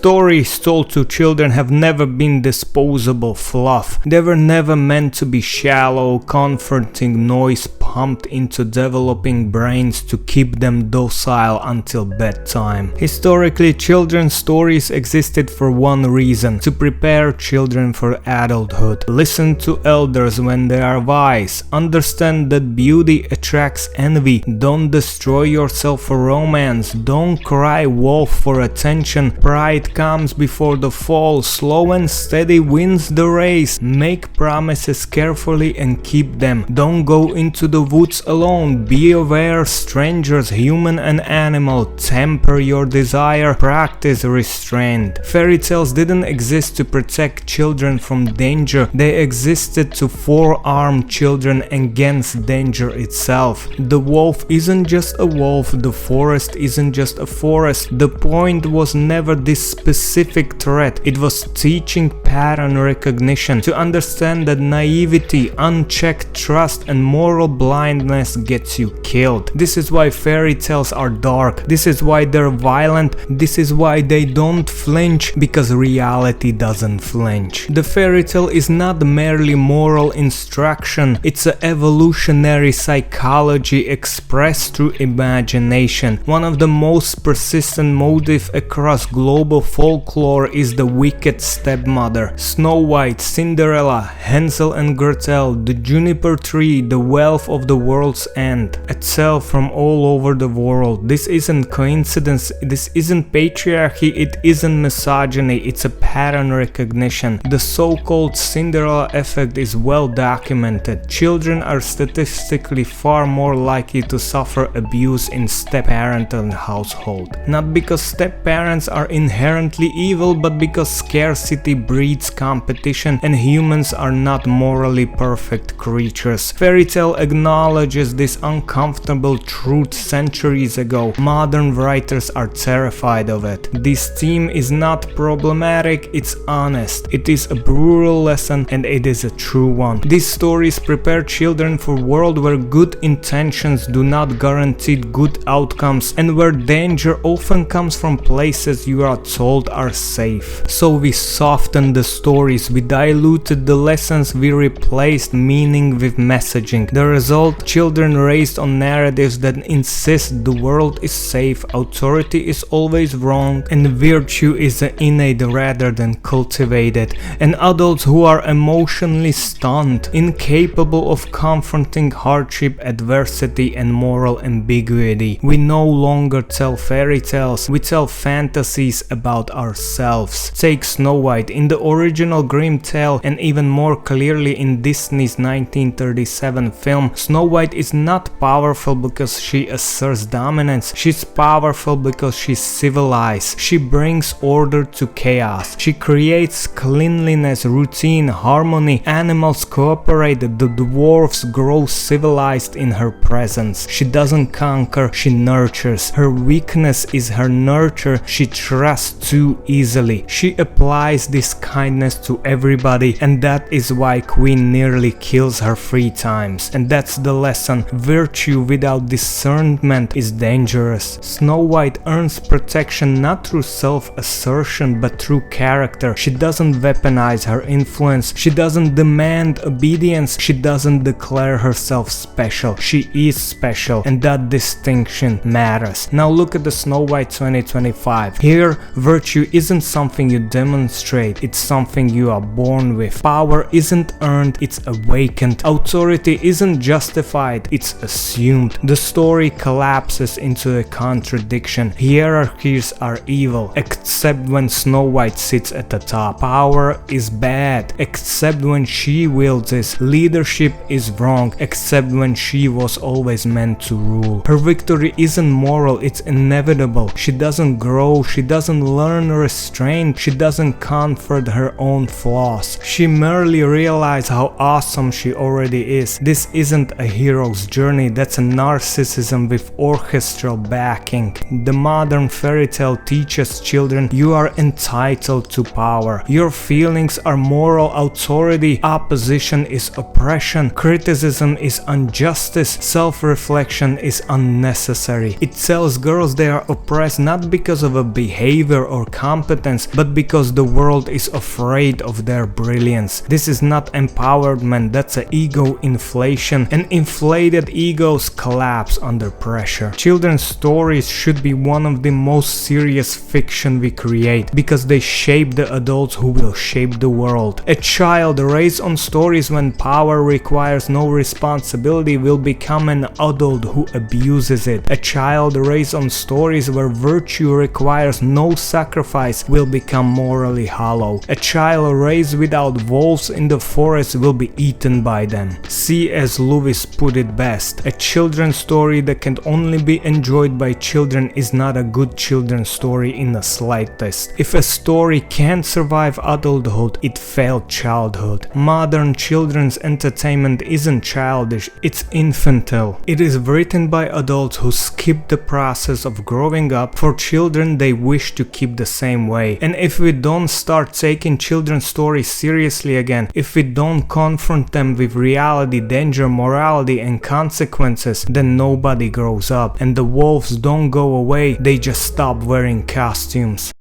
stories told to children have never been disposable fluff. They were never meant to be shallow, comforting noise pumped into developing brains to keep them docile until bedtime. Historically, children's stories existed for one reason: to prepare children for adulthood. Listen to elders when they are wise. Understand that beauty attracts envy. Don't destroy yourself for romance. Don't cry wolf for attention. Pride comes before the fall. Slow and steady wins the race. Make promises carefully and keep them. Don't go into the woods alone. Be aware, strangers, human and animal. Temper your desire. Practice restraint. Fairy tales didn't exist to protect children from danger. They existed to forearm children against danger itself. The wolf isn't just a wolf. The forest isn't just a forest. The point was never this specific threat. It was teaching pattern recognition, to understand that naivety, unchecked trust and moral blindness gets you killed. This is why fairy tales are dark. This is why they're violent. This is why they don't flinch, because reality doesn't flinch. The fairy tale is not merely moral instruction. It's an evolutionary psychology expressed through imagination. One of the most persistent motifs across global folklore is the wicked stepmother. Snow White, Cinderella, Hansel and Gretel, the juniper tree, the wealth of the world's end, itself from all over the world. This isn't coincidence, this isn't patriarchy, it isn't misogyny, it's a pattern recognition. The so-called Cinderella effect is well documented. Children are statistically far more likely to suffer abuse in step-parental household. Not because step-parents are inherently evil, but because scarcity breeds competition and humans are not morally perfect creatures. Fairy tale acknowledges this uncomfortable truth centuries ago. Modern writers are terrified of it. This theme is not problematic, it's honest. It is a brutal lesson and it is a true one. These stories prepare children for a world where good intentions do not guarantee good outcomes and where danger often comes from places you are told are safe. So we softened the stories, we diluted the lessons, we replaced meaning with messaging. The result: children raised on narratives that insist the world is safe, authority is always wrong, and virtue is innate rather than cultivated. And adults who are emotionally stunned, incapable of confronting hardship, adversity, and moral ambiguity. We no longer tell fairy tales, we tell fantasies about ourselves. Take Snow White. In the original Grimm tale, and even more clearly in Disney's 1937 film, Snow White is not powerful because she asserts dominance. She's powerful because she's civilized. She brings order to chaos. She creates cleanliness, routine, harmony. Animals cooperate. The dwarfs grow civilized in her presence. She doesn't conquer, she nurtures. Her weakness is her nurture. She trusts too easily. She applies this kindness to everybody, and that is why Queen nearly kills her 3 times. And that's the lesson. Virtue without discernment is dangerous. Snow White earns protection not through self-assertion but through character. She doesn't weaponize her influence. She doesn't demand obedience. She doesn't declare herself special. She is special, and that distinction matters. Now look at the Snow White 2025. Here, virtue isn't something you demonstrate, it's something you are born with. Power isn't earned, it's awakened. Authority isn't justified, it's assumed. The story collapses into a contradiction. Hierarchies are evil, except when Snow White sits at the top. Power is bad, except when she wields it. Leadership is wrong, except when she was always meant to rule. Her victory isn't moral, it's inevitable. She doesn't grow, she doesn't learn restraint, she doesn't comfort her own flaws. She merely realizes how awesome she already is. This isn't isn't a hero's journey, that's a narcissism with orchestral backing. The modern fairy tale teaches children you are entitled to power. Your feelings are moral authority, opposition is oppression, criticism is injustice, self-reflection is unnecessary. It tells girls they are oppressed not because of a behavior or competence, but because the world is afraid of their brilliance. This is not empowerment, that's an ego inflation, and inflated egos collapse under pressure. Children's stories should be one of the most serious fiction we create, because they shape the adults who will shape the world. A child raised on stories when power requires no responsibility will become an adult who abuses it. A child raised on stories where virtue requires no sacrifice will become morally hollow. A child raised without wolves in the forest will be eaten by them. C.S. Lewis put it best: a children's story that can only be enjoyed by children is not a good children's story in the slightest. If a story can't survive adulthood, it failed childhood. Modern children's entertainment isn't childish, it's infantile. It is written by adults who skip the process of growing up for children they wish to keep the same way. And if we don't start taking children's stories seriously again, if we don't confront them with reality, danger, morality and consequences, then nobody grows up. And the wolves don't go away, they just stop wearing costumes.